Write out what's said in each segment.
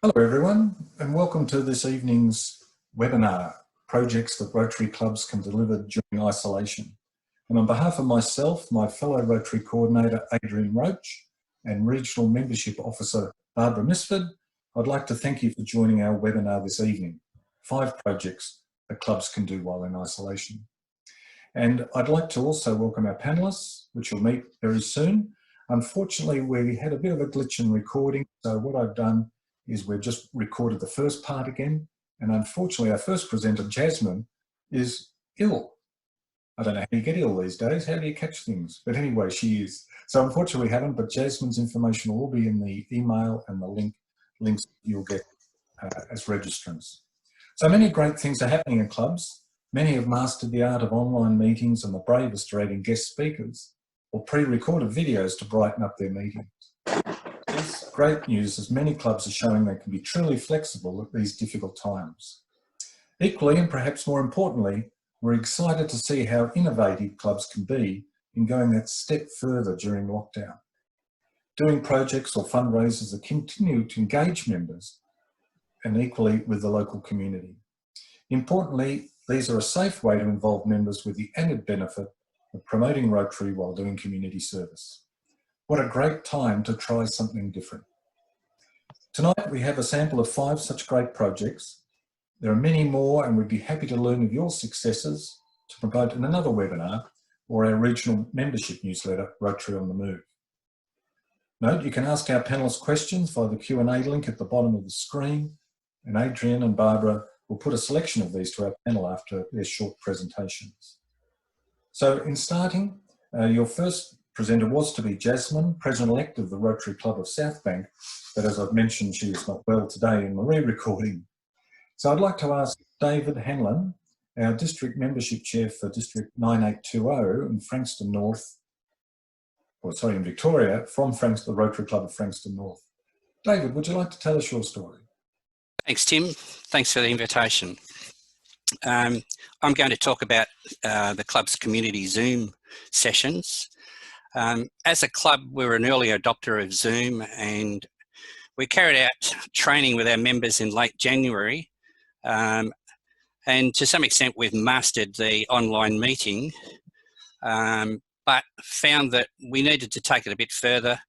Hello everyone, and welcome to this evening's webinar, Projects that Rotary Clubs can deliver during isolation. And on behalf of myself, my fellow Rotary Coordinator Adrian Roach and Regional Membership Officer Barbara Misford, I'd like to thank you for joining our webinar this evening, 5 projects that clubs can do while in isolation. And I'd like to also welcome our panellists, which you'll meet very soon. Unfortunately, we had a bit of a glitch in recording, so what I've done is we've just recorded the first part again, and unfortunately our first presenter, Jasmine, is ill. I don't know how you get ill these days, how do you catch things? But anyway, she is. So unfortunately we haven't, but Jasmine's information will all be in the email and the links you'll get as registrants. So many great things are happening in clubs. Many have mastered the art of online meetings, and the bravest are adding guest speakers or pre-recorded videos to brighten up their meetings. It's great news, as many clubs are showing they can be truly flexible at these difficult times. Equally, and perhaps more importantly, we're excited to see how innovative clubs can be in going that step further during lockdown. Doing projects or fundraisers that continue to engage members and equally with the local community. Importantly, these are a safe way to involve members with the added benefit of promoting Rotary while doing community service. What a great time to try something different. Tonight we have a sample of 5 such great projects. There are many more, and we'd be happy to learn of your successes to promote in another webinar or our regional membership newsletter, Rotary on the Move. Note, you can ask our panellists questions via the Q&A link at the bottom of the screen, and Adrian and Barbara will put a selection of these to our panel after their short presentations. So in starting, your first presenter was to be Jasmine, President-elect of the Rotary Club of South Bank, but as I've mentioned, she is not well today in the re-recording. So I'd like to ask David Hanlon, our District Membership Chair for District 9820 in Frankston North, in Victoria, from the Rotary Club of Frankston North. David, would you like to tell us your story? Thanks, Tim. Thanks for the invitation. I'm going to talk about the club's community Zoom sessions. As a club, we were an early adopter of Zoom, and we carried out training with our members in late January. And to some extent, we've mastered the online meeting, but found that we needed to take it a bit further.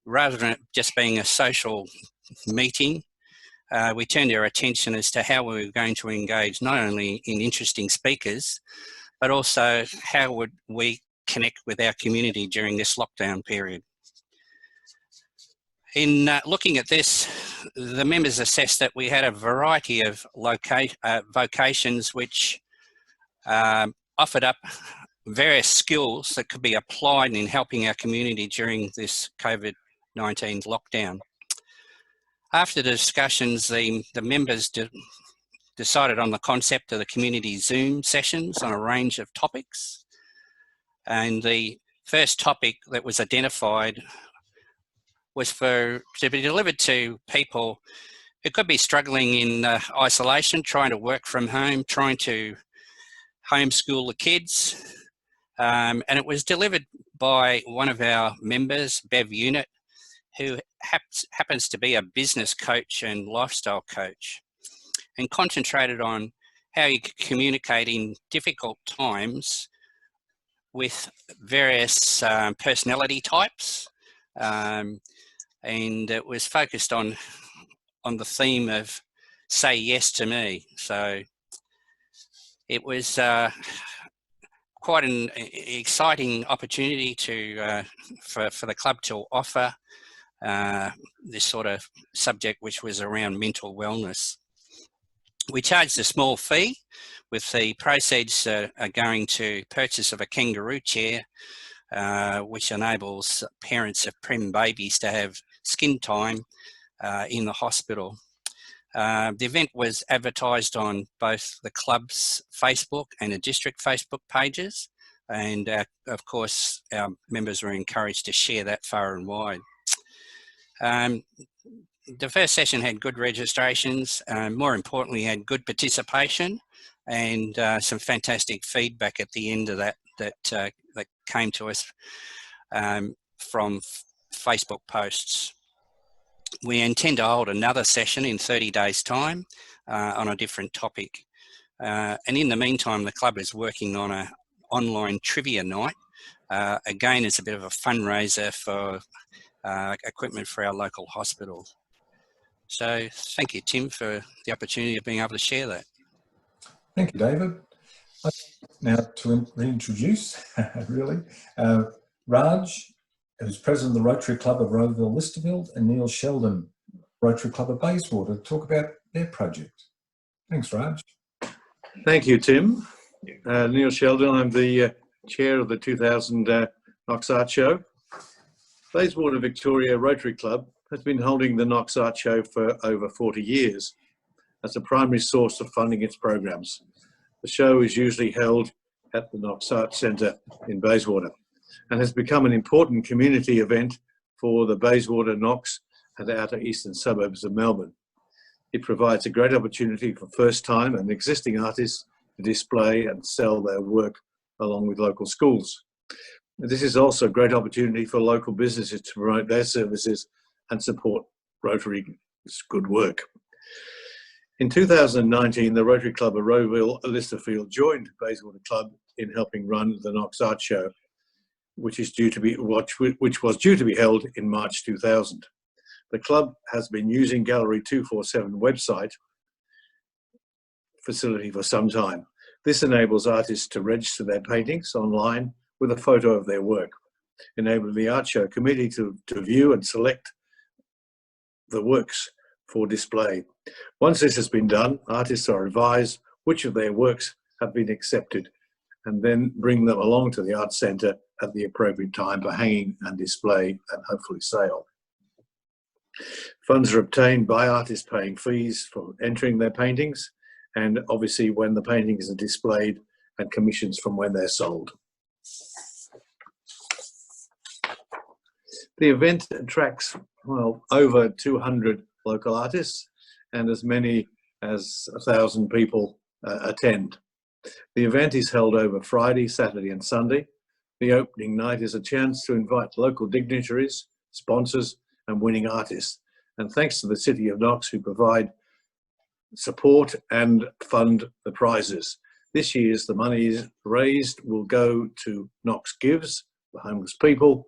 Rather than it just being a social meeting, we turned our attention as to how we were going to engage not only in interesting speakers, but also how would we connect with our community during this lockdown period. In looking at this, the members assessed that we had a variety of vocations which offered up various skills that could be applied in helping our community during this COVID-19 lockdown. After the discussions, the members decided on the concept of the community Zoom sessions on a range of topics. And the first topic that was identified was to be delivered to people who could be struggling in isolation, trying to work from home, trying to homeschool the kids. And it was delivered by one of our members, Bev Unit, who happens to be a business coach and lifestyle coach, and concentrated on how you could communicate in difficult times with various personality types. And it was focused on the theme of say yes to me. So it was quite an exciting opportunity for the club to offer this sort of subject, which was around mental wellness. We charged a small fee, with the proceeds are going to purchase of a kangaroo chair, which enables parents of prem babies to have skin time in the hospital. The event was advertised on both the club's Facebook and the district Facebook pages, and of course our members were encouraged to share that far and wide. The first session had good registrations, more importantly had good participation, and some fantastic feedback at the end of that came to us from Facebook posts. We intend to hold another session in 30 days' time on a different topic. And in the meantime, the club is working on an online trivia night. Again, it's a bit of a fundraiser for equipment for our local hospital. So thank you, Tim, for the opportunity of being able to share that. Thank you, David. Now to reintroduce, really, Raj, who's president of the Rotary Club of Rowville Listerville, and Neil Sheldon, Rotary Club of Bayswater, to talk about their project. Thanks, Raj. Thank you, Tim. Neil Sheldon, I'm the chair of the 2000 Knox Art Show. Bayswater Victoria Rotary Club has been holding the Knox Art Show for over 40 years as a primary source of funding its programs. The show is usually held at the Knox Art Centre in Bayswater and has become an important community event for the Bayswater, Knox and outer eastern suburbs of Melbourne. It provides a great opportunity for first-time and existing artists to display and sell their work along with local schools. This is also a great opportunity for local businesses to promote their services and support Rotary's good work. In 2019, the Rotary Club of Rowville Listerfield joined Bayswater Club in helping run the Knox Art Show, which was due to be held in March 2000. The club has been using Gallery 247 website facility for some time. This enables artists to register their paintings online with a photo of their work, enabling the art show committee to view and select the works for display. Once this has been done, artists are advised which of their works have been accepted and then bring them along to the art centre at the appropriate time for hanging and display and hopefully sale. Funds are obtained by artists paying fees for entering their paintings and obviously when the paintings are displayed and commissions from when they're sold. The event attracts, well, over 200 local artists and as many as 1,000 people attend. The event is held over Friday, Saturday and Sunday. The opening night is a chance to invite local dignitaries, sponsors and winning artists. And thanks to the City of Knox who provide support and fund the prizes. This year's the money raised will go to Knox Gives, the homeless people,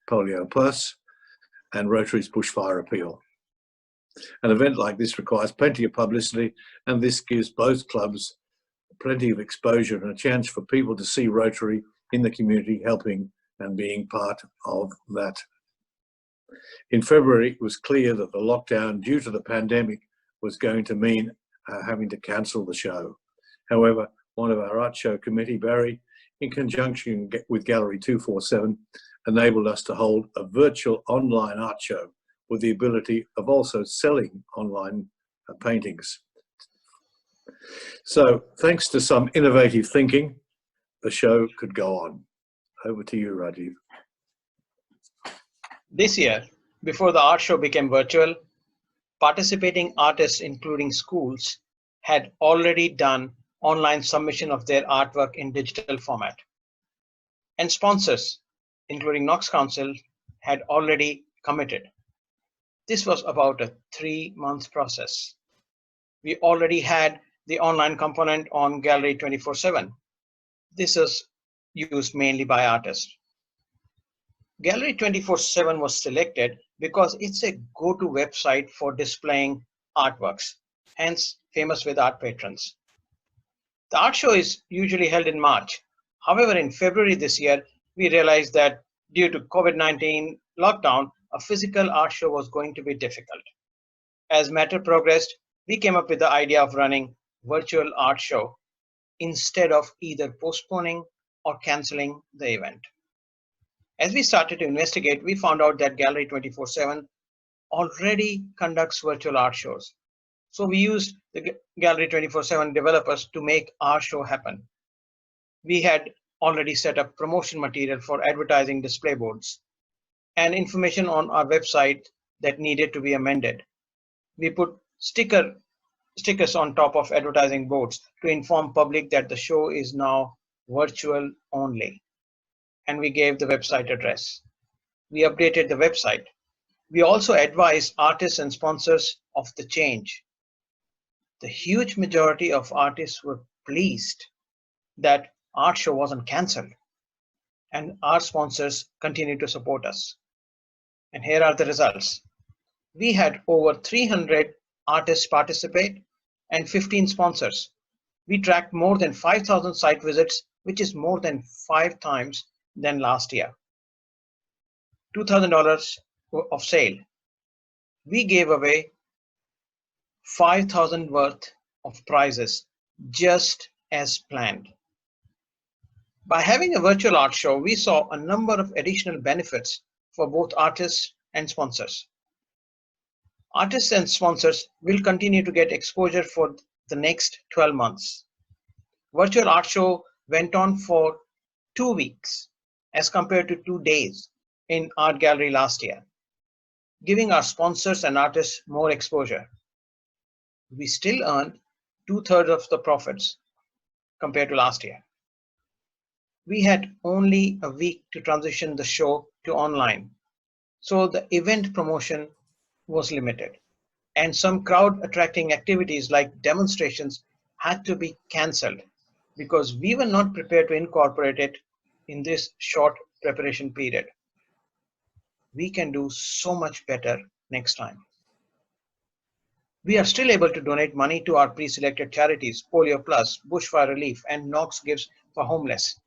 Polio Plus and Rotary's Bushfire Appeal. An event like this requires plenty of publicity and this gives both clubs plenty of exposure and a chance for people to see Rotary in the community helping and being part of that. In February, it was clear that the lockdown due to the pandemic was going to mean having to cancel the show. However, one of our art show committee, Barry, in conjunction with Gallery 247, enabled us to hold a virtual online art show with the ability of also selling online paintings. So thanks to some innovative thinking, the show could go on. Over to you, Rajiv. This year, before the art show became virtual, participating artists, including schools, had already done online submission of their artwork in digital format. And sponsors, including Knox Council, had already committed. This was about a 3-month process. We already had the online component on Gallery 24/7. This is used mainly by artists. Gallery 24/7 was selected because it's a go-to website for displaying artworks, hence famous with art patrons. The art show is usually held in March. However, in February this year, we realized that due to COVID-19 lockdown, a physical art show was going to be difficult. As matter progressed, we came up with the idea of running virtual art show instead of either postponing or canceling the event. As we started to investigate, we found out that Gallery 24/7 already conducts virtual art shows. So we used the Gallery 24/7 developers to make our show happen. We had already set up promotion material for advertising display boards and information on our website that needed to be amended. We put stickers on top of advertising boards to inform public that the show is now virtual only. And we gave the website address. We updated the website. We also advise artists and sponsors of the change. The huge majority of artists were pleased that art show wasn't cancelled, and our sponsors continue to support us. And here are the results. We had over 300 artists participate and 15 sponsors. We tracked more than 5,000 site visits, which is more than 5 times than last year. $2,000 of sale. We gave away 5,000 worth of prizes just as planned. By having a virtual art show, we saw a number of additional benefits for both artists and sponsors. Artists and sponsors will continue to get exposure for the next 12 months. Virtual art show went on for 2 weeks as compared to 2 days in Art Gallery last year, giving our sponsors and artists more exposure. We still earned 2/3 of the profits compared to last year. We had only a week to transition the show to online, so the event promotion was limited, and some crowd attracting activities like demonstrations had to be cancelled because we were not prepared to incorporate it in this short preparation period. We can do so much better next time. We are still able to donate money to our pre-selected charities, Polio Plus, Bushfire Relief, and Knox Gives for Homeless.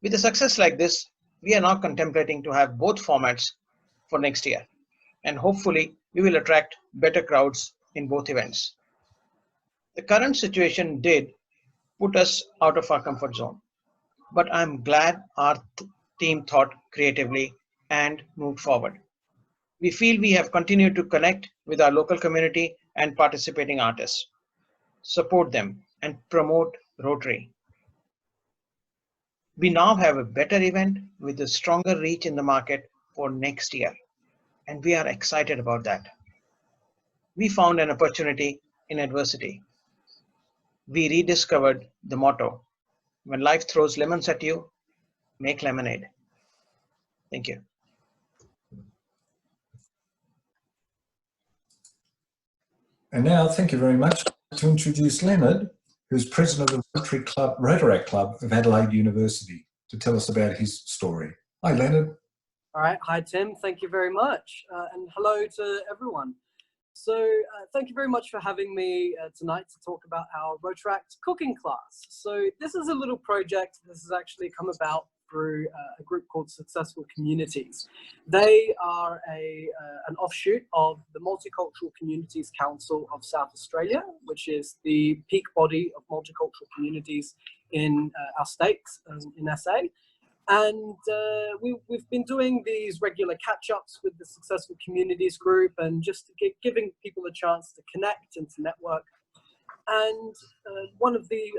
With a success like this, we are now contemplating to have both formats for next year, and hopefully we will attract better crowds in both events. The current situation did put us out of our comfort zone, but I'm glad our team thought creatively and moved forward. We feel we have continued to connect with our local community and participating artists, support them, and promote Rotary. We now have a better event with a stronger reach in the market for next year, and we are excited about that. We found an opportunity in adversity. We rediscovered the motto, when life throws lemons at you, make lemonade. Thank you. And now, thank you very much, to introduce Leonard, who's president of the Rotary Club of Adelaide University, to tell us about his story. Hi, Leonard. All right. Hi, Tim. Thank you very much. And hello to everyone. So thank you very much for having me tonight to talk about our Rotaract cooking class. So this is a little project. This has actually come about through a group called Successful Communities. They are an offshoot of the Multicultural Communities Council of South Australia, which is the peak body of multicultural communities in our states, in SA. And we've been doing these regular catch-ups with the Successful Communities group and just giving people a chance to connect and to network. And one of the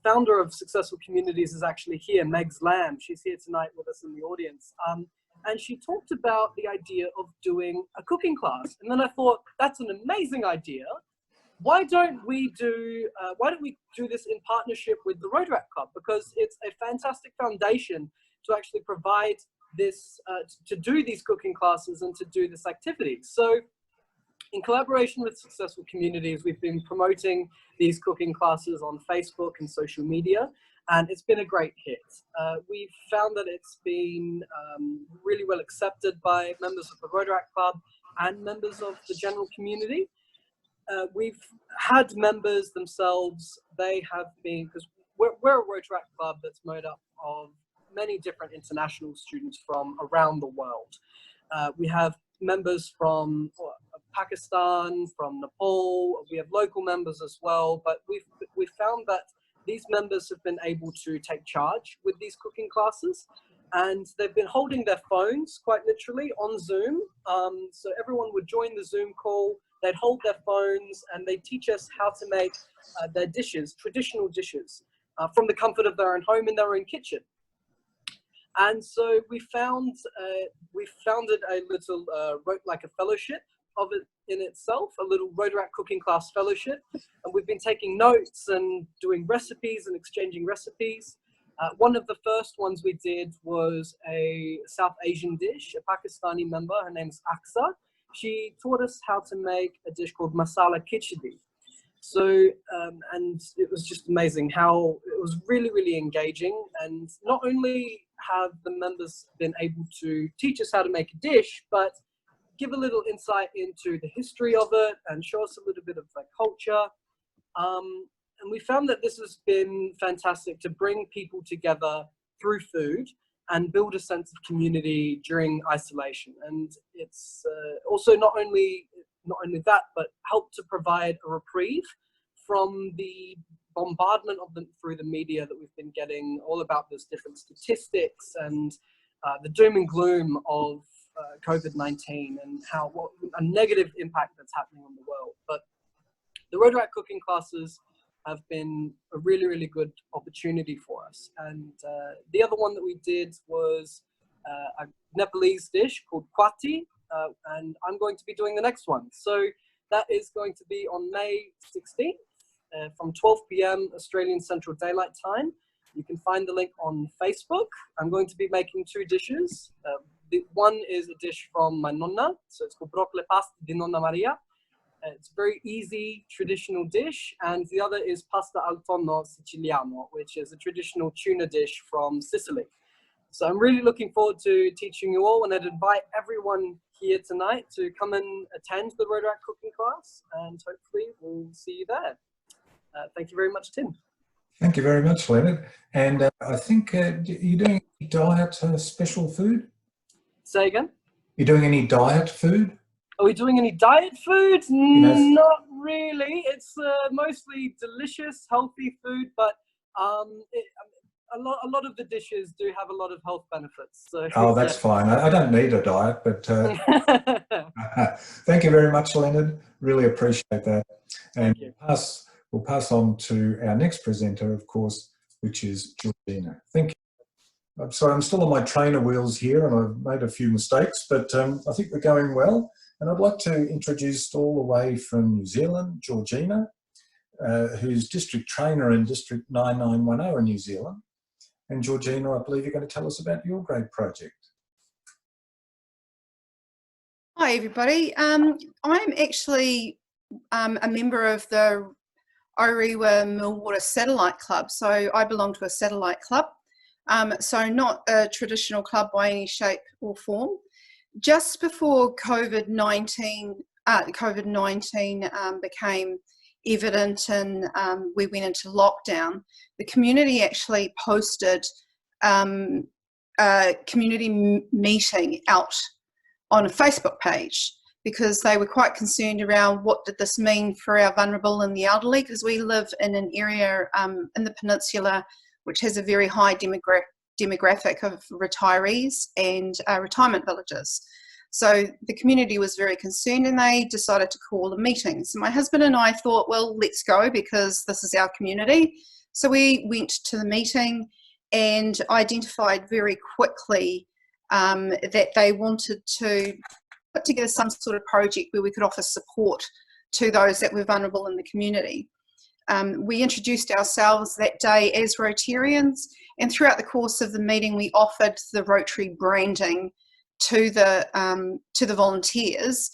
founder of Successful Communities is actually here, Megs Lamb. She's here tonight with us in the audience. And she talked about the idea of doing a cooking class. And then I thought, that's an amazing idea. Why don't we do this in partnership with the Rotary Club? Because it's a fantastic foundation to actually provide this, to do these cooking classes and to do this activity. So in collaboration with Successful Communities, we've been promoting these cooking classes on Facebook and social media, and it's been a great hit. We've found that it's been really well accepted by members of the Rotary Club and members of the general community. We've had members themselves, they have been, because we're a Rotary Club that's made up of many different international students from around the world. We have members from Pakistan, from Nepal, we have local members as well, but we've found that these members have been able to take charge with these cooking classes, and they've been holding their phones quite literally on Zoom. So everyone would join the Zoom call, they'd hold their phones, and they teach us how to make their dishes, traditional dishes, from the comfort of their own home in their own kitchen. And so we founded a little, like a fellowship of it in itself, a little Rotaract cooking class fellowship. And we've been taking notes and doing recipes and exchanging recipes. One of the first ones we did was a South Asian dish, a Pakistani member, her name's Aksa. She taught us how to make a dish called masala khichdi. So, and it was just amazing how it was really, really engaging. And not only have the members been able to teach us how to make a dish, but give a little insight into the history of it and show us a little bit of the culture. And we found that this has been fantastic to bring people together through food and build a sense of community during isolation. And it's also not only that, but help to provide a reprieve from the bombardment of them through the media that we've been getting, all about those different statistics and the doom and gloom of COVID-19 and what a negative impact that's happening on the world. But the Rotary cooking classes have been a really, really good opportunity for us. And the other one that we did was a Nepalese dish called kwati, and I'm going to be doing the next one. So that is going to be on May 16th from 12 p.m. Australian Central Daylight Time. You can find the link on Facebook. I'm going to be making two dishes. The one is a dish from my nonna, so it's called broccoli pasta di Nonna Maria. It's a very easy traditional dish, and the other is pasta al tonno siciliano, which is a traditional tuna dish from Sicily. So I'm really looking forward to teaching you all, and I'd invite everyone here tonight to come and attend the Rotary cooking class, and hopefully we'll see you there. Thank you very much, Tim. Thank you very much, Leonard. And I think you're doing diet special food? Say again? You're doing any diet food? Are we doing any diet food? Not really. It's mostly delicious, healthy food, but a lot of the dishes do have a lot of health benefits. So, oh, that's fine. I don't need a diet, but thank you very much, Leonard. Really appreciate that. And we'll pass on to our next presenter, of course, which is Georgina. Thank you. So I'm still on my trainer wheels here, and I've made a few mistakes, but I think we're going well. And I'd like to introduce all the way from New Zealand, Georgina, who's District Trainer in District 9910 in New Zealand. And Georgina, I believe you're going to tell us about your great project. Hi, everybody. I'm actually a member of the Orewa Millwater Satellite Club. So I belong to a satellite club. So not a traditional club by any shape or form. Just before COVID-19 became evident and we went into lockdown, the community actually posted a community meeting out on a Facebook page because they were quite concerned around what did this mean for our vulnerable and the elderly, because we live in an area in the peninsula which has a very high demographic of retirees and retirement villages. So the community was very concerned and they decided to call a meeting. So my husband and I thought, well, let's go because this is our community. So we went to the meeting and identified very quickly that they wanted to put together some sort of project where we could offer support to those that were vulnerable in the community. We introduced ourselves that day as Rotarians, and throughout the course of the meeting we offered the Rotary branding to the volunteers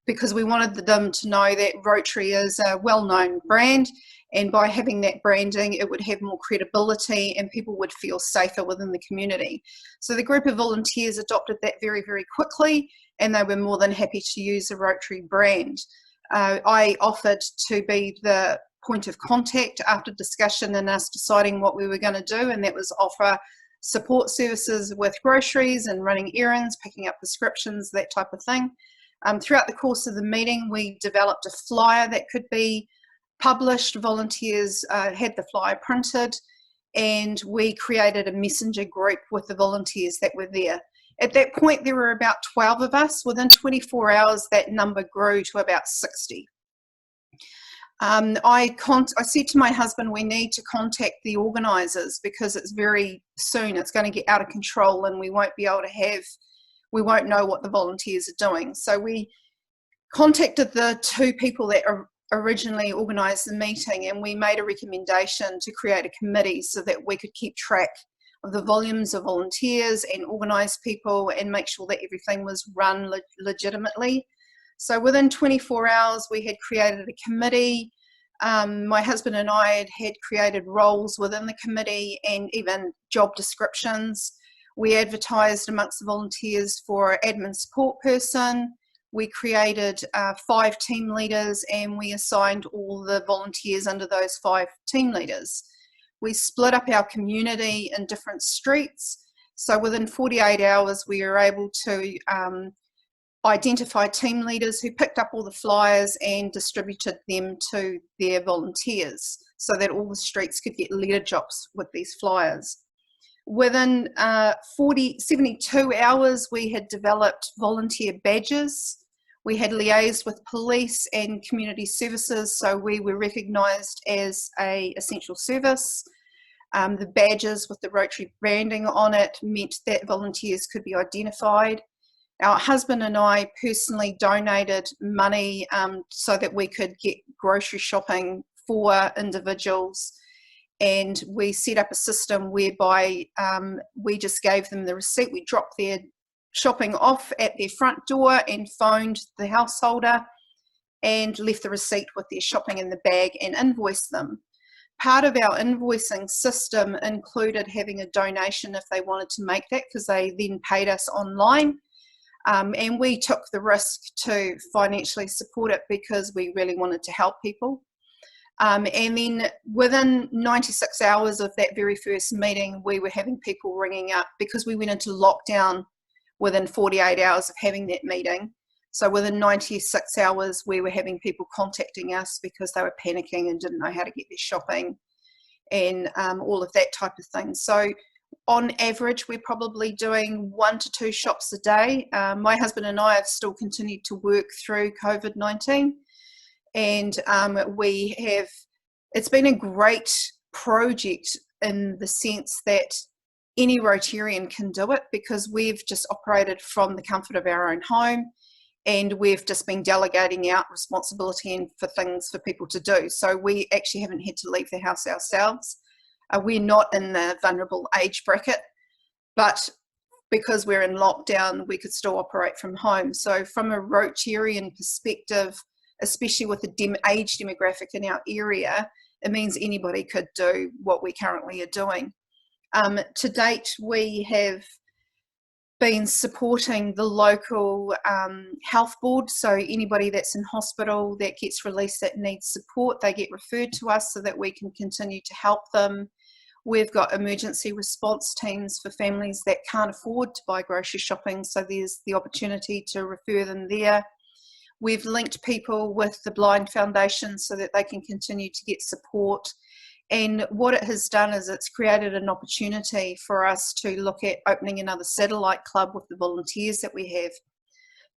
because we wanted them to know that Rotary is a well-known brand, and by having that branding it would have more credibility and people would feel safer within the community. So the group of volunteers adopted that very, very quickly, and they were more than happy to use the Rotary brand. I offered to be the point of contact after discussion and us deciding what we were going to do, and that was offer support services with groceries and running errands, picking up prescriptions, that type of thing. Throughout the course of the meeting we developed a flyer that could be published. Volunteers had the flyer printed, and we created a messenger group with the volunteers that were there. At that point there were about 12 of us. Within 24 hours that number grew to about 60. I said to my husband, we need to contact the organisers because it's very soon, it's going to get out of control and we won't be able to we won't know what the volunteers are doing. So we contacted the two people that originally organised the meeting, and we made a recommendation to create a committee so that we could keep track of the volumes of volunteers and organise people and make sure that everything was run legitimately. So within 24 hours, we had created a committee. My husband and I had created roles within the committee and even job descriptions. We advertised amongst the volunteers for an admin support person. We created 5 team leaders, and we assigned all the volunteers under those 5 team leaders. We split up our community in different streets. So within 48 hours, we were able to identify team leaders who picked up all the flyers and distributed them to their volunteers so that all the streets could get letter jobs with these flyers. Within 72 hours, we had developed volunteer badges. We had liaised with police and community services, so we were recognised as an essential service. The badges with the Rotary branding on it meant that volunteers could be identified. Our husband and I personally donated money so that we could get grocery shopping for individuals, and we set up a system whereby we just gave them the receipt. We dropped their shopping off at their front door and phoned the householder and left the receipt with their shopping in the bag and invoiced them. Part of our invoicing system included having a donation if they wanted to make that, because they then paid us online. And we took the risk to financially support it because we really wanted to help people. And then within 96 hours of that very first meeting, we were having people ringing up because we went into lockdown within 48 hours of having that meeting. So within 96 hours, we were having people contacting us because they were panicking and didn't know how to get their shopping and all of that type of thing. So on average, we're probably doing 1 to 2 shops a day. My husband and I have still continued to work through COVID-19, and it's been a great project in the sense that any Rotarian can do it, because we've just operated from the comfort of our own home, and we've just been delegating out responsibility and for things for people to do. So we actually haven't had to leave the house ourselves. We're not in the vulnerable age bracket, but because we're in lockdown, we could still operate from home. So from a Rotarian perspective, especially with the age demographic in our area, it means anybody could do what we currently are doing. To date, we have been supporting the local health board. So anybody that's in hospital that gets released that needs support, they get referred to us so that we can continue to help them. We've got emergency response teams for families that can't afford to buy grocery shopping, so there's the opportunity to refer them there. We've linked people with the Blind Foundation so that they can continue to get support. And what it has done is it's created an opportunity for us to look at opening another satellite club with the volunteers that we have.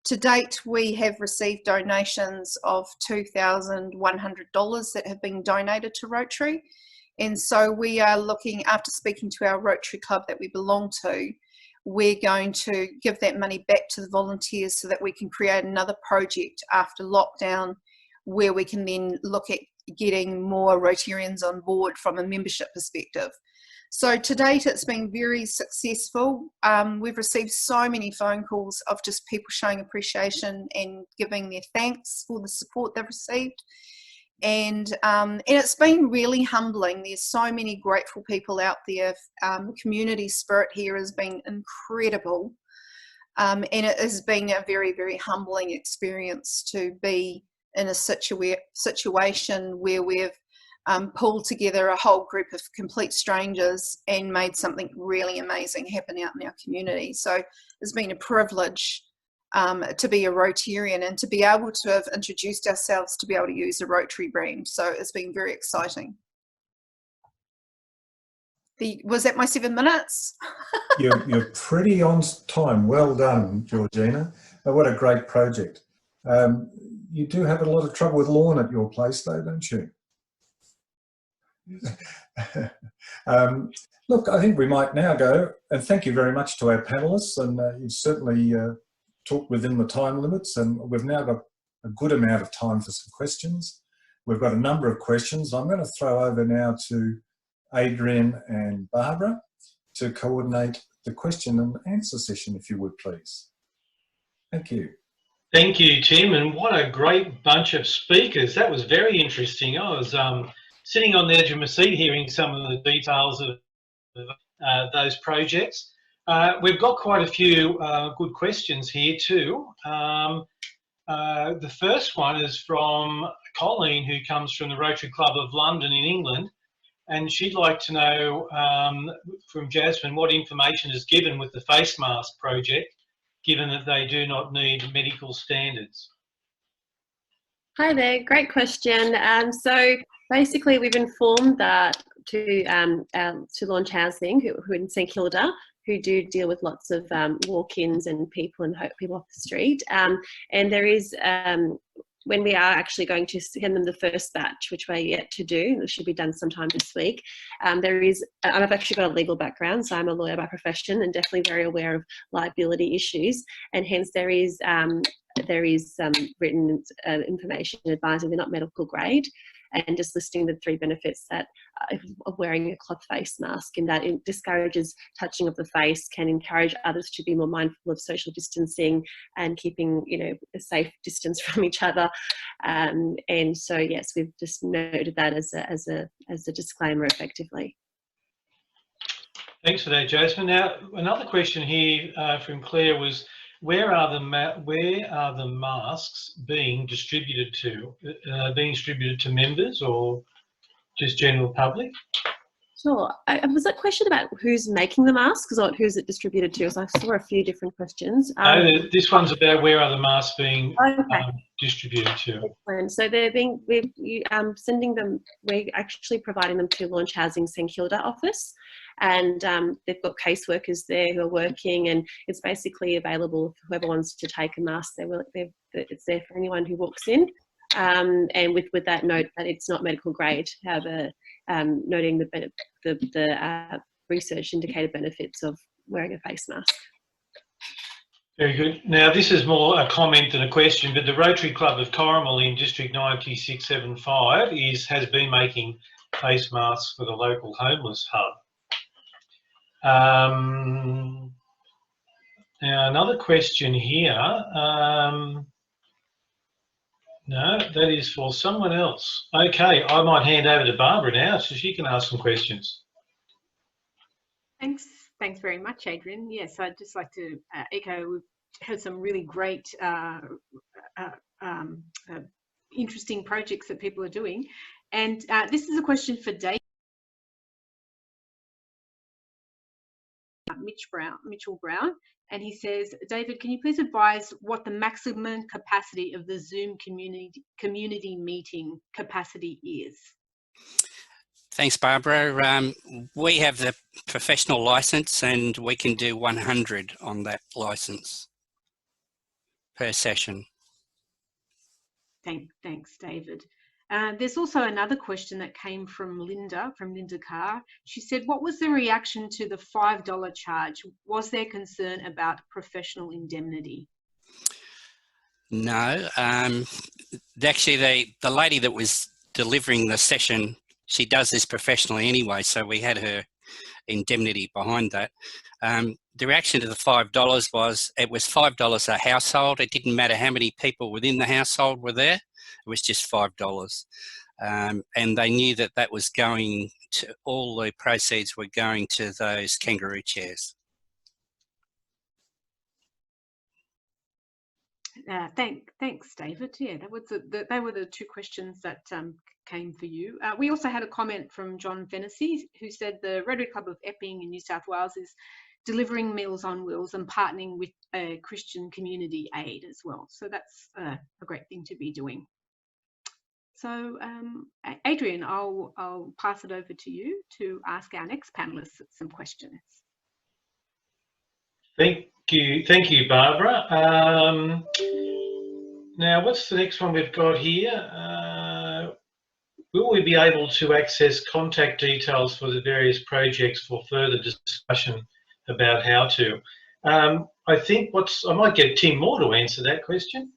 To date, we have received donations of $2,100 that have been donated to Rotary. And so we are looking, after speaking to our Rotary Club that we belong to, we're going to give that money back to the volunteers so that we can create another project after lockdown where we can then look at getting more Rotarians on board from a membership perspective. So to date, it's been very successful. We've received so many phone calls of just people showing appreciation and giving their thanks for the support they've received. And it's been really humbling. There's so many grateful people out there. The community spirit here has been incredible. And it has been a very, very humbling experience to be in a situation where we've pulled together a whole group of complete strangers and made something really amazing happen out in our community. So it's been a privilege to be a Rotarian and to be able to have introduced ourselves to be able to use a Rotary brand. So it's been very exciting. Was that my 7 minutes? You're pretty on time. Well done, Georgina. What a great project. You do have a lot of trouble with lawn at your place though, don't you? Look, I think we might now go, and thank you very much to our panellists, and you've certainly talked within the time limits, and we've now got a good amount of time for some questions. We've got a number of questions. I'm going to throw over now to Adrian and Barbara to coordinate the question and answer session, if you would please. Thank you. Thank you, Tim, and what a great bunch of speakers. That was very interesting. I was sitting on the edge of my seat hearing some of the details of those projects. We've got quite a few good questions here too. The first one is from Colleen, who comes from the Rotary Club of London in England, and she'd like to know from Jasmine what information is given with the face mask project, given that they do not need medical standards. Hi there, great question. So basically we've informed that to Launch Housing, who are in St Kilda, who do deal with lots of walk-ins and people off the street. And there is, when we are actually going to send them the first batch, which we're yet to do, it should be done sometime this week, there is, I've actually got a legal background, so I'm a lawyer by profession and definitely very aware of liability issues, and hence there is some written information advising they're not medical grade, and just listing the 3 benefits that of wearing a cloth face mask, and that it discourages touching of the face, can encourage others to be more mindful of social distancing and keeping, you know, a safe distance from each other. And so yes, we've just noted that as a disclaimer effectively. Thanks for that, Jasmine. Now, another question here from Claire was, where are the masks being distributed to? Being distributed to members or just general public? Sure. Was that question about who's making the masks or who's it distributed to? So I saw a few different questions. No, this one's about where are the masks being okay. Distributed to. Excellent. So they're being, we're sending them, we're actually providing them to Launch Housing St Kilda office, and they've got caseworkers there who are working, and it's basically available for whoever wants to take a mask. It's there for anyone who walks in, and with that note that it's not medical grade, however, noting the research indicated benefits of wearing a face mask. Very good. Now, this is more a comment than a question, but the Rotary Club of Corrimal in District 9675 has been making face masks for the local homeless hub. Now, another question here. No, that is for someone else. Okay, I might hand over to Barbara now so she can ask some questions. Thanks very much, Adrian. Yes, I'd just like to echo, we've had some really great, interesting projects that people are doing. And this is a question for Dave. Mitchell Brown, and he says, David, can you please advise what the maximum capacity of the Zoom community meeting capacity is? Thanks, Barbara. We have the professional license and we can do 100 on that license per session. Thanks, David. There's also another question that came from Linda Carr. She said, what was the reaction to the $5 charge? Was there concern about professional indemnity? No. Actually, the lady that was delivering the session, she does this professionally anyway, so we had her indemnity behind that. The reaction to the $5 was, it was $5 a household. It didn't matter how many people within the household were there. It was just $5. And they knew that that was going to, all the proceeds were going to those kangaroo chairs. Thanks, David. Yeah, they were the 2 questions that came for you. We also had a comment from John Fennessy, who said the Rotary Club of Epping in New South Wales is delivering Meals on Wheels and partnering with a Christian community aid as well. So that's a great thing to be doing. So Adrian, I'll pass it over to you to ask our next panelists some questions. Thank you, Barbara. Now, what's the next one we've got here? Will we be able to access contact details for the various projects for further discussion about how to? I think I might get Tim Moore to answer that question.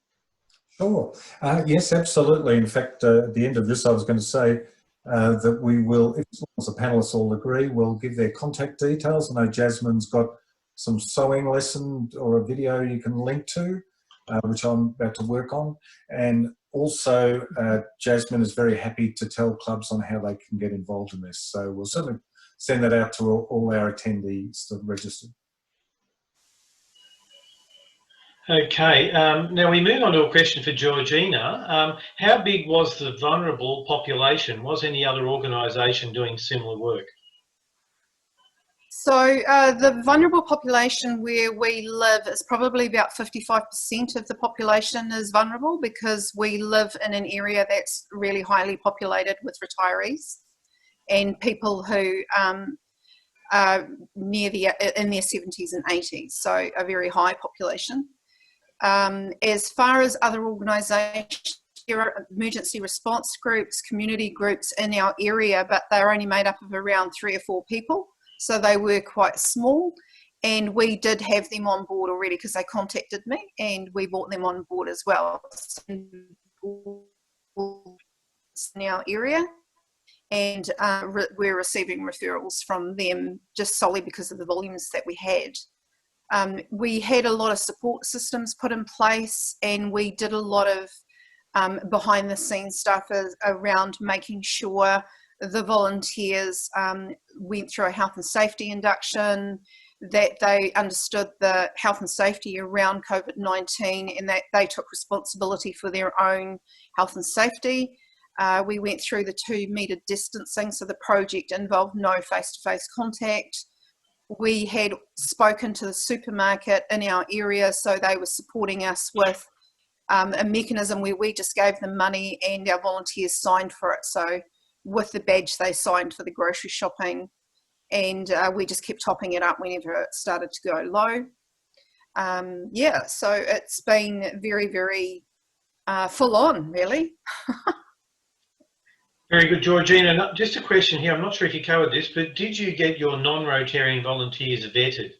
Sure. Yes, absolutely. In fact, at the end of this, I was going to say that we will, if as long as the panelists all agree, we'll give their contact details. I know Jasmine's got some sewing lesson or a video you can link to, which I'm about to work on. And also, Jasmine is very happy to tell clubs on how they can get involved in this. So we'll certainly send that out to all our attendees that are registered. Okay, now we move on to a question for Georgina. How big was the vulnerable population? Was any other organisation doing similar work? So the vulnerable population where we live is probably about 55% of the population is vulnerable, because we live in an area that's really highly populated with retirees and people who are in their 70s and 80s, so a very high population. As far as other organisations, there are emergency response groups, community groups in our area, but they're only made up of around 3 or 4 people. So they were quite small, and we did have them on board already because they contacted me and we brought them on board as well in our area. And we're receiving referrals from them just solely because of the volumes that we had. We had a lot of support systems put in place, and we did a lot of behind the scenes stuff around making sure the volunteers went through a health and safety induction, that they understood the health and safety around COVID-19, and that they took responsibility for their own health and safety. We went through the 2-metre distancing, so the project involved no face-to-face contact. We had spoken to the supermarket in our area, so they were supporting us with a mechanism where we just gave them money and our volunteers signed for it. So with the badge they signed for the grocery shopping, and we just kept topping it up whenever it started to go low. Yeah, so it's been very, very full on, really. Very good, Georgina. Just a question here. I'm not sure if you covered this, but did you get your non-Rotarian volunteers vetted?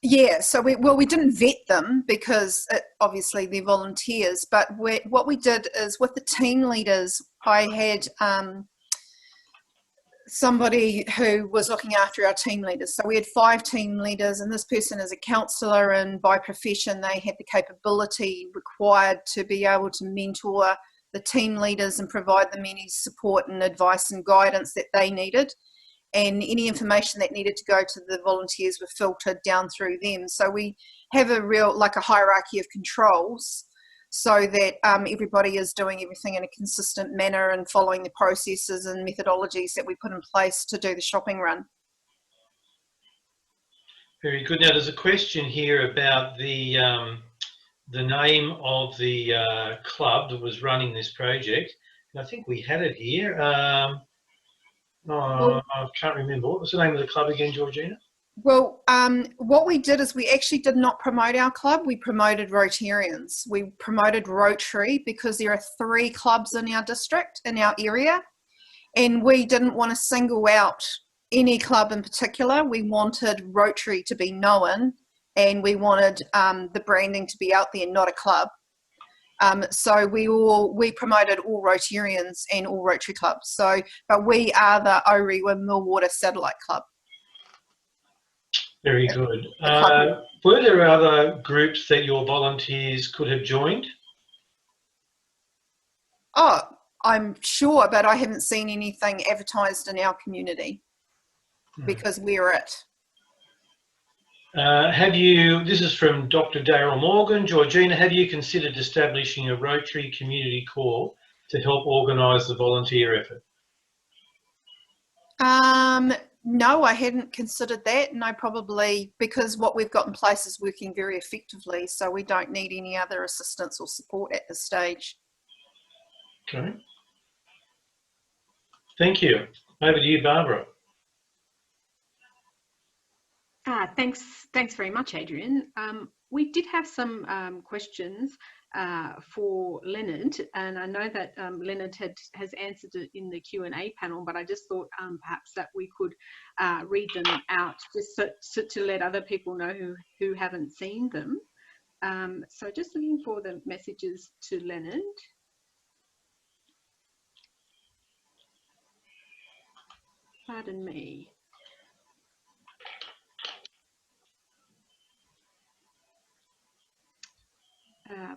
Yeah, so we didn't vet them because obviously they're volunteers, but what we did is with the team leaders, I had somebody who was looking after our team leaders. So we had 5 team leaders, and this person is a counsellor, and by profession they had the capability required to be able to mentor the team leaders and provide them any support and advice and guidance that they needed. And any information that needed to go to the volunteers were filtered down through them. So we have a real, like a hierarchy of controls, so that everybody is doing everything in a consistent manner and following the processes and methodologies that we put in place to do the shopping run. Very good. Now there's a question here about the name of the club that was running this project. And I think we had it here. I can't remember. What was the name of the club again, Georgina? Well, what we did is we actually did not promote our club. We promoted Rotarians. We promoted Rotary because there are 3 clubs in our district, in our area, and we didn't want to single out any club in particular. We wanted Rotary to be known, and we wanted the branding to be out there, not a club. So we promoted all Rotarians and all Rotary clubs. So, but we are the Orewa Millwater Satellite Club. Very good. Were there other groups that your volunteers could have joined? Oh, I'm sure, but I haven't seen anything advertised in our community because we're it. This is from Dr. Daryl Morgan. Georgina, have you considered establishing a Rotary Community Corps to help organise the volunteer effort? No, I hadn't considered that. No, probably because what we've got in place is working very effectively, so we don't need any other assistance or support at this stage. Okay. Thank you. Over to you, Barbara. Thanks very much, Adrian. We did have some questions for Leonard, and I know that Leonard has answered it in the Q&A panel, but I just thought perhaps that we could read them out just to let other people know who haven't seen them. So just looking for the messages to Leonard. Pardon me.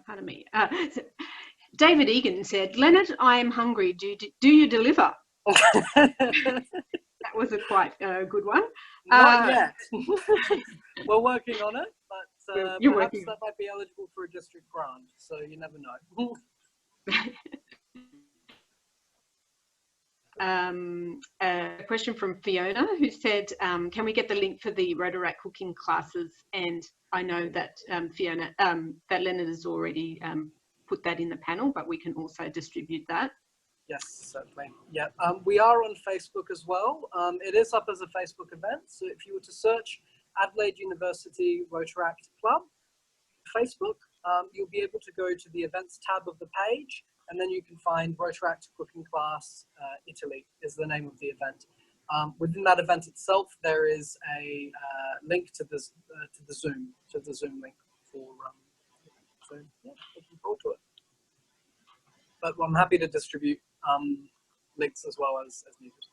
Pardon me. David Egan said, Leonard, I am hungry. Do you deliver? That was a quite good one. Not yet. We're working on it, but perhaps that might be eligible for a district grant, so you never know. A question from Fiona, who said, can we get the link for the Rotary cooking classes? And I know that Fiona, that Leonard has already put that in the panel, but we can also distribute that. Yes, certainly. Yeah, we are on Facebook as well. It is up as a Facebook event. So if you were to search Adelaide University Rotary Club Facebook, you'll be able to go to the events tab of the page, and then you can find Rotary Cooking Class Italy is the name of the event. Within that event itself, there is a link to the Zoom link for. So yeah, looking forward to it. But I'm happy to distribute links as well as needed.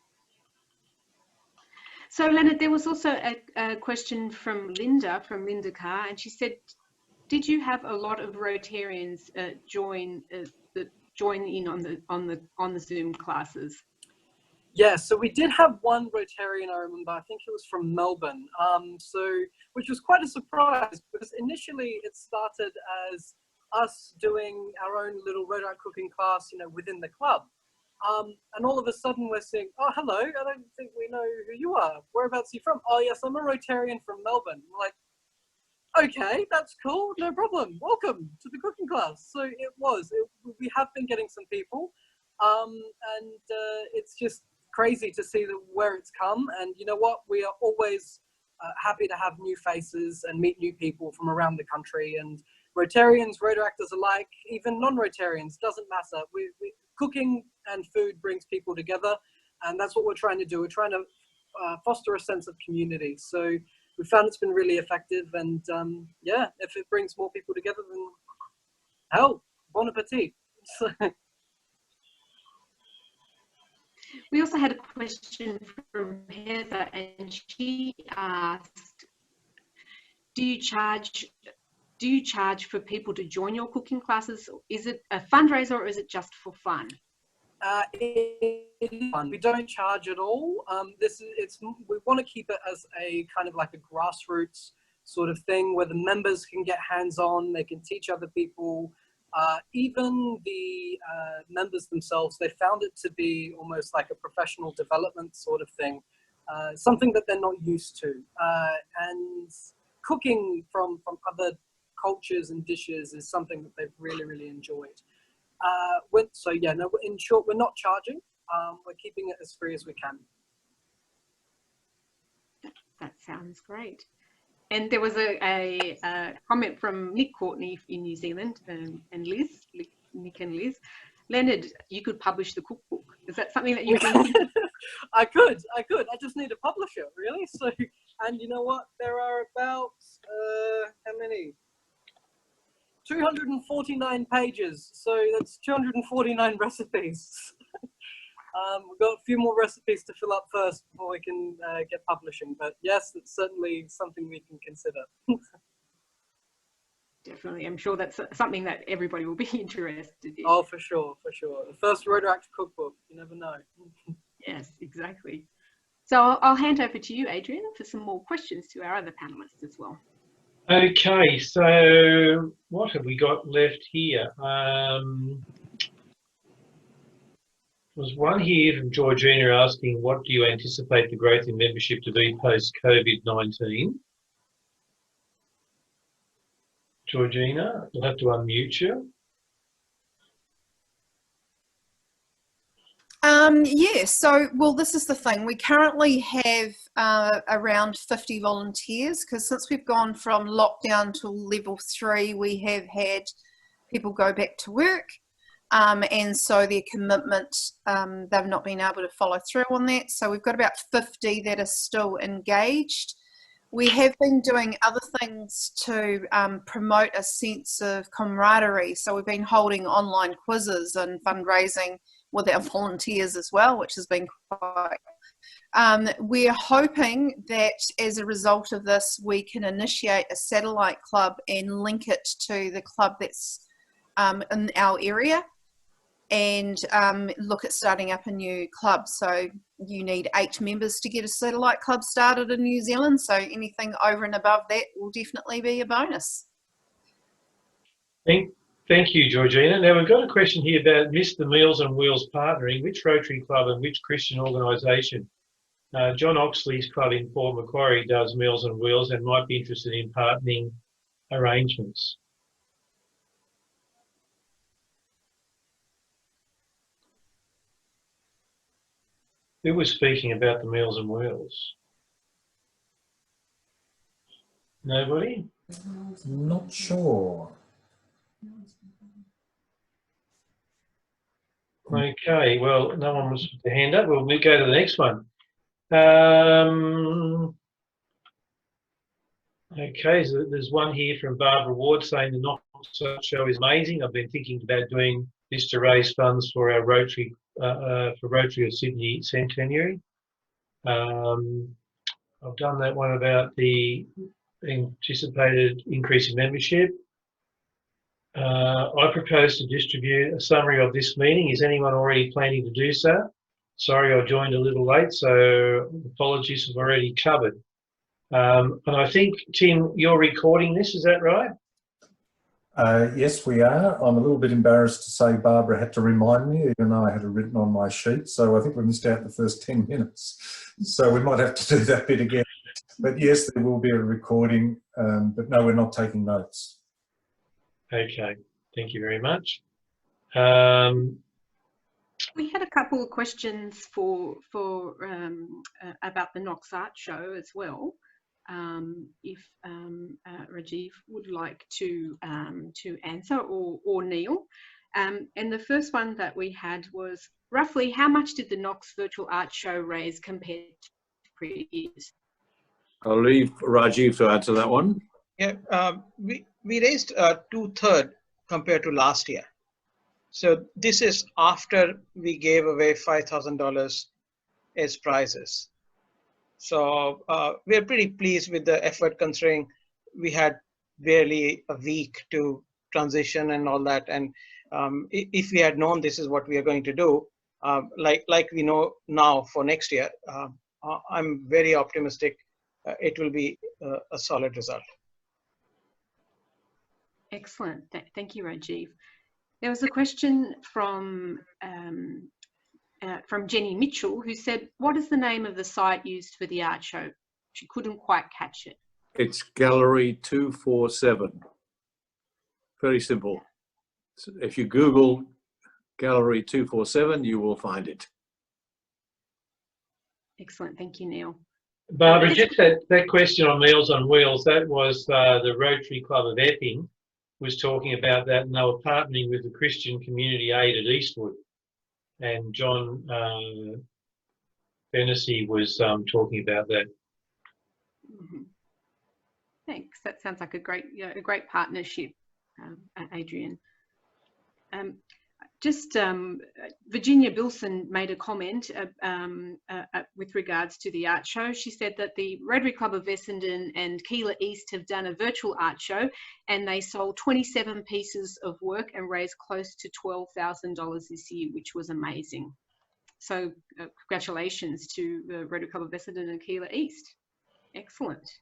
So Leonard, there was also a question from Linda Carr, and she said, did you have a lot of Rotarians join in on the Zoom classes? Yeah, so we did have one Rotarian, I remember, I think it was from Melbourne, which was quite a surprise, because initially it started as us doing our own little Rotary cooking class, within the club. And all of a sudden we're saying, oh, hello, I don't think we know who you are. Whereabouts are you from? Oh, yes, I'm a Rotarian from Melbourne. We're like, okay, that's cool, no problem. Welcome to the cooking class. So we have been getting some people, and it's just crazy to see where it's come. And you know what? We are always happy to have new faces and meet new people from around the country. And Rotarians, Rotaractors alike, even non-Rotarians, doesn't matter. Cooking and food brings people together, and that's what we're trying to do. We're trying to foster a sense of community. So we found it's been really effective, and yeah, if it brings more people together, then hell, bon appetit. We also had a question from Heather, and she asked, do you charge for people to join your cooking classes? Is it a fundraiser or is it just for fun? We don't charge at all. We want to keep it as a kind of like a grassroots sort of thing where the members can get hands-on, they can teach other people. Even the members themselves, they found it to be almost like a professional development sort of thing, something that they're not used to. And cooking from other cultures and dishes is something that they've really, really enjoyed. So yeah, no, in short, we're not charging. We're keeping it as free as we can. That sounds great. And there was a comment from Nick Courtney in New Zealand, and Nick and Liz. Leonard, you could publish the cookbook. Is that something that you can? I could. I just need to publish it, really. So, and you know what? There are about how many? 249 pages. So that's 249 recipes. We've got a few more recipes to fill up first before we can get publishing. But yes, it's certainly something we can consider. Definitely. I'm sure that's something that everybody will be interested in. Oh, for sure, for sure. The first Rotary cookbook, you never know. Yes, exactly. So I'll hand over to you, Adrian, for some more questions to our other panelists as well. Okay, so what have we got left here? There's one here from Georgina asking, what do you anticipate the growth in membership to be post-COVID-19? Georgina, you'll have to unmute you. Yeah, so, well, this is the thing. We currently have around 50 volunteers, because since we've gone from lockdown to level 3, we have had people go back to work. And so their commitment, they've not been able to follow through on that. So we've got about 50 that are still engaged. We have been doing other things to promote a sense of camaraderie. So we've been holding online quizzes and fundraising with our volunteers as well, which has been quite. We're hoping that as a result of this, we can initiate a satellite club and link it to the club that's in our area, and look at starting up a new club. So you need 8 members to get a satellite club started in New Zealand. So anything over and above that will definitely be a bonus. Thank you, Georgina. Now we've got a question here about Mr. Meals on Wheels partnering. Which Rotary Club and which Christian organisation? John Oxley's club in Port Macquarie does Meals on Wheels and might be interested in partnering arrangements. Who was speaking about the Meals on Wheels? Nobody? Not sure. Okay, well, no one wants to hand up. We'll go to the next one. Okay, so there's one here from Barbara Ward saying the Knox show is amazing. I've been thinking about doing this to raise funds for our Rotary, for Rotary of Sydney Centenary. I've done that one about the anticipated increase in membership. I propose to distribute a summary of this meeting. Is anyone already planning to do so? Sorry, I joined a little late, so apologies if I've already covered. And I think, Tim, you're recording this, is that right? Yes, we are. I'm a little bit embarrassed to say Barbara had to remind me, even though I had it written on my sheet. So I think we missed out the first 10 minutes. So we might have to do that bit again. But yes, there will be a recording, but no, we're not taking notes. Okay, thank you very much. We had a couple of questions for about the Knox Art Show as well. If Rajiv would like to answer, or Neil. And the first one that we had was, roughly how much did the Knox Virtual Art Show raise compared to previous years? I'll leave Rajiv to answer that one. Yeah, we raised 2/3 compared to last year. So this is after we gave away $5,000 as prizes. So we're pretty pleased with the effort, considering we had barely a week to transition and all that. And if we had known this is what we are going to do, like we know now for next year, I'm very optimistic it will be a solid result. Excellent. Thank you, Rajiv. There was a question from Jenny Mitchell, who said, what is the name of the site used for the art show? She couldn't quite catch it. It's Gallery 247. Very simple. So if you Google Gallery 247, you will find it. Excellent. Thank you, Neil. Barbara, just that question on Meals on Wheels, that was the Rotary Club of Epping was talking about that, and they were partnering with the Christian Community Aid at Eastwood. And John Fennessy was talking about that. Mm-hmm. Thanks. That sounds like a great partnership, Adrian. Virginia Bilson made a comment with regards to the art show. She said that the Rotary Club of Essendon and Keilor East have done a virtual art show, and they sold 27 pieces of work and raised close to $12,000 this year, which was amazing. So congratulations to the Rotary Club of Essendon and Keilor East. Excellent.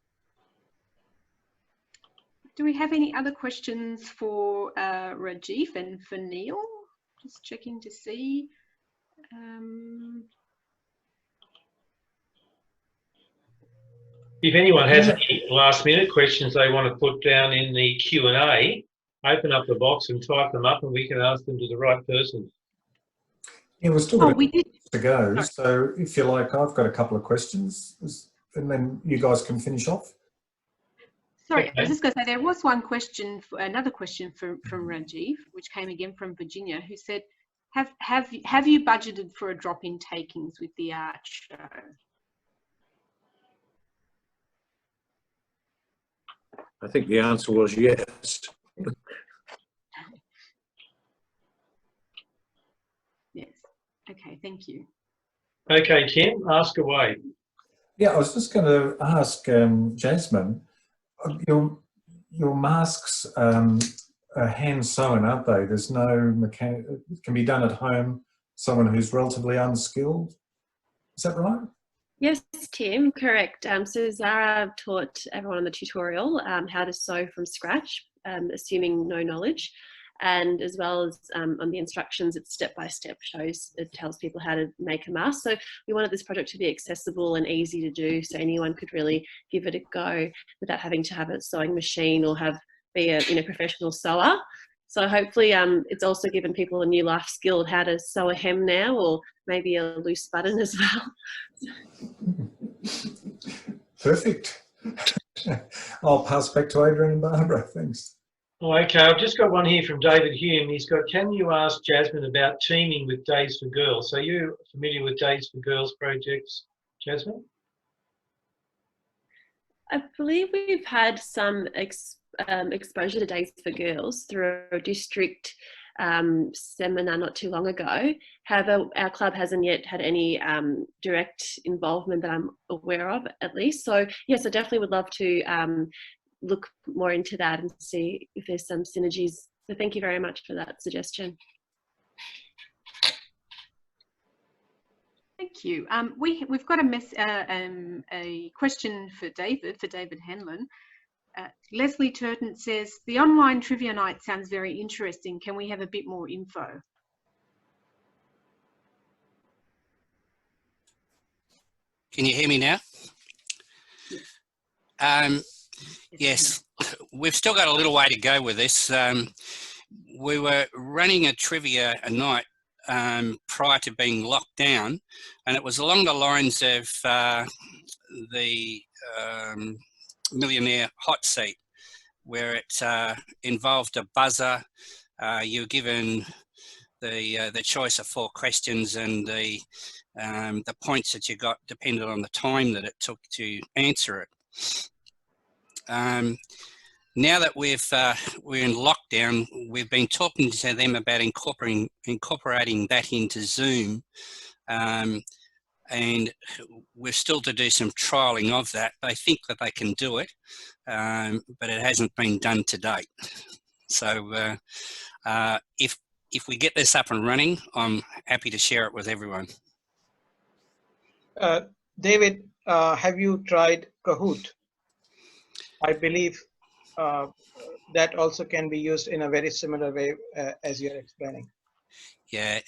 Do we have any other questions for Rajiv and for Neil? Just checking to see. If anyone has any last minute questions they want to put down in the Q&A, open up the box and type them up and we can ask them to the right person. Yeah, we're still got to go. Sorry. So if you like, I've got a couple of questions and then you guys can finish off. Sorry, okay. I was just going to say there was one question, another question from Rajiv, which came again from Virginia, who said, "Have you budgeted for a drop in takings with the art show?" I think the answer was yes. Yes. Okay, thank you. Okay, Kim, ask away. Yeah, I was just going to ask Jasmine, your masks are hand sewn, aren't they? There's no mechanic. It can be done at home. Someone who's relatively unskilled. Is that right? Yes, Tim, correct. So Zara taught everyone on the tutorial how to sew from scratch, assuming no knowledge. And as well as on the instructions, it's step-by-step it tells people how to make a mask. So we wanted this project to be accessible and easy to do, so anyone could really give it a go without having to have a sewing machine or be a professional sewer. So hopefully it's also given people a new life skill of how to sew a hem now, or maybe a loose button as well. Perfect. I'll pass back to Adrian and Barbara. Thanks. Oh, okay, I've just got one here from David Hume. He's got, can you ask Jasmine about teaming with Days for Girls? Are you familiar with Days for Girls projects, Jasmine? I believe we've had some exposure to Days for Girls through a district seminar not too long ago. However, our club hasn't yet had any direct involvement that I'm aware of, at least. So yes, I definitely would love to look more into that and see if there's some synergies. So thank you very much for that suggestion. Thank you. We've got a question for David Hanlon. Leslie Turton says, the online trivia night sounds very interesting. Can we have a bit more info? Can you hear me now? Yes, we've still got a little way to go with this. We were running a trivia night prior to being locked down, and it was along the lines of the Millionaire Hot Seat, where it involved a buzzer. You were given the choice of 4 questions, and the points that you got depended on the time that it took to answer it. Now that we're in lockdown, we've been talking to them about incorporating that into Zoom, and we're still to do some trialling of that. They think that they can do it, but it hasn't been done to date. So if we get this up and running, I'm happy to share it with everyone. David, have you tried Kahoot? I believe that also can be used in a very similar way as you're explaining. Yeah,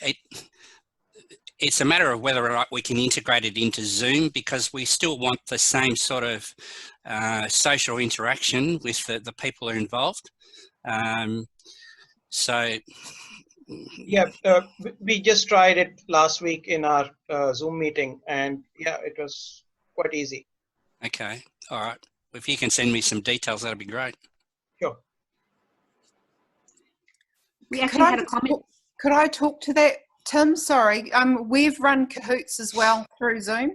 it's a matter of whether or not we can integrate it into Zoom, because we still want the same sort of social interaction with the people who are involved. So yeah, we just tried it last week in our Zoom meeting, and yeah, it was quite easy. Okay, all right. If you can send me some details, that'd be great. Sure. We actually had a comment. Could I talk to that, Tim? Sorry. We've run Kahoots as well through Zoom.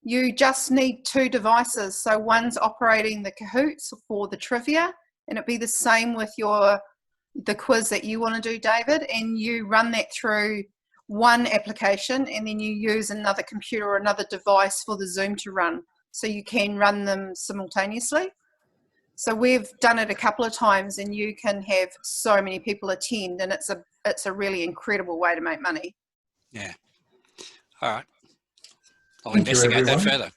You just need 2 devices. So one's operating the Kahoots for the trivia, and it'd be the same with the quiz that you want to do, David, and you run that through one application, and then you use another computer or another device for the Zoom to run. So you can run them simultaneously. So we've done it a couple of times, and you can have so many people attend, and it's a really incredible way to make money. Yeah. All right. I'll investigate that further.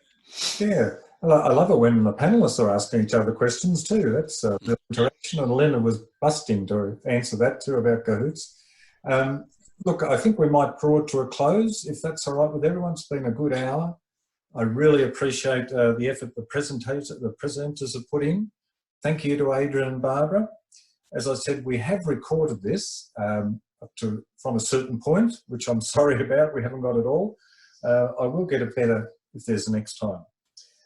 Yeah. I love it when the panellists are asking each other questions too. That's the interaction, and Lena was busting to answer that too about Kahoots. Look, I think we might draw it to a close, if that's all right with everyone. It's been a good hour. I really appreciate the effort the presenters have put in. Thank you to Adrian and Barbara. As I said, we have recorded this from a certain point, which I'm sorry about. We haven't got it all. I will get it better if there's a next time.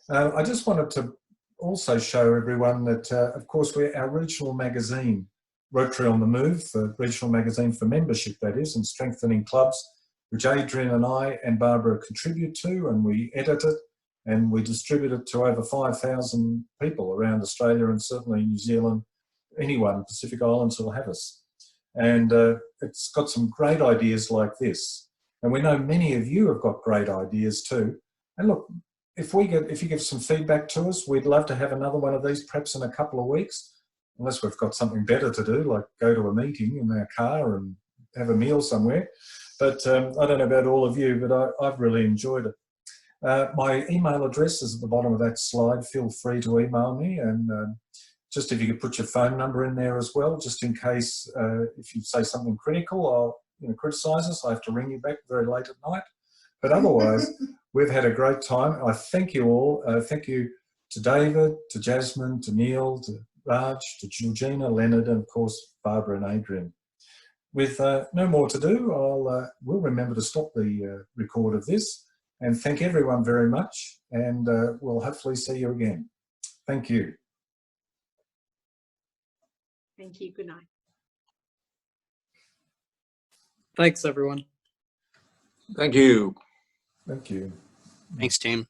I just wanted to also show everyone that, of course, our regional magazine, Rotary on the Move, the regional magazine for membership, that is, and strengthening clubs, which Adrian and I and Barbara contribute to, and we edit it. and we distribute it to over 5,000 people around Australia and certainly New Zealand, anyone, Pacific Islands will have us. And it's got some great ideas like this. And we know many of you have got great ideas too. And look, if you give some feedback to us, we'd love to have another one of these perhaps in a couple of weeks, unless we've got something better to do, like go to a meeting in our car and have a meal somewhere. But I don't know about all of you, but I've really enjoyed it. My email address is at the bottom of that slide. Feel free to email me, and just if you could put your phone number in there as well, just in case if you say something critical or criticise us, I have to ring you back very late at night. But otherwise, we've had a great time. I thank you all. Thank you to David, to Jasmine, to Neil, to Raj, to Georgina, Leonard, and of course Barbara and Adrian. With no more to do, we'll remember to stop the record of this, and thank everyone very much, and we'll hopefully see you again. Thank you. Thank you. Good night. Thanks, everyone. Thank you. Thank you. Thanks, Tim.